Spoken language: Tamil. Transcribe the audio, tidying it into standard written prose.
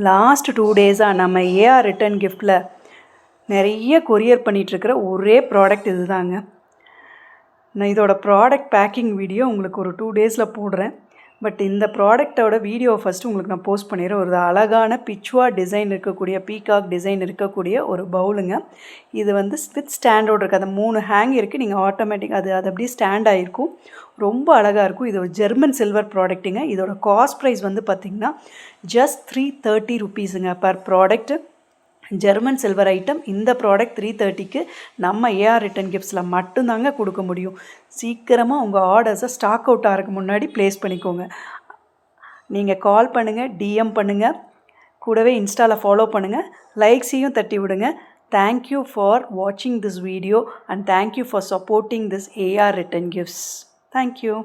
லாஸ்ட் 2 டேஸாக நம்ம ஏஆர் ரிட்டன் கிஃப்டில் நிறைய கொரியர் பண்ணிகிட்ருக்கிற ஒரே ப்ராடக்ட் இது தாங்க. நான் இதோட ப்ராடக்ட் பேக்கிங் வீடியோ உங்களுக்கு ஒரு 2 டேஸில் போடுறேன். பட் இந்த ப்ராடக்டோட வீடியோ ஃபஸ்ட்டு உங்களுக்கு நான் போஸ்ட் பண்ணிடுறேன். ஒரு அழகான பிச்சுவா டிசைன் இருக்கக்கூடிய பீகாக் டிசைன் இருக்கக்கூடிய ஒரு பவுலுங்க. இது வந்து வித் ஸ்டாண்டோடு இருக்குது. அந்த 3 ஹேங் இருக்குது. நீங்கள் ஆட்டோமேட்டிக் அது அப்படியே ஸ்டாண்ட் ஆகிருக்கும். ரொம்ப அழகாக இருக்கும். இது ஒரு ஜெர்மன் சில்வர் ப்ராடக்ட்டுங்க. இதோட காஸ்ட் ப்ரைஸ் வந்து பார்த்திங்கன்னா ஜஸ்ட் 330 ருபீஸுங்க per product. German silver item. இந்த ப்ராடக்ட் 330க்கு நம்ம ஏஆர் ரிட்டன் கிஃப்ட்ஸில் மட்டும்தாங்க கொடுக்க முடியும். சீக்கிரமாக உங்கள் ஆர்டர்ஸை ஸ்டாக் அவுட் ஆகிறதுக்கு முன்னாடி ப்ளேஸ் பண்ணிக்கோங்க. நீங்கள் கால் பண்ணுங்கள், டிஎம் பண்ணுங்கள், கூடவே இன்ஸ்டாவில் ஃபாலோ பண்ணுங்கள், லைக்ஸையும் தட்டி விடுங்க. தேங்க்யூ ஃபார் வாட்சிங் this video and thank you for supporting this AR return gifts. Thank you.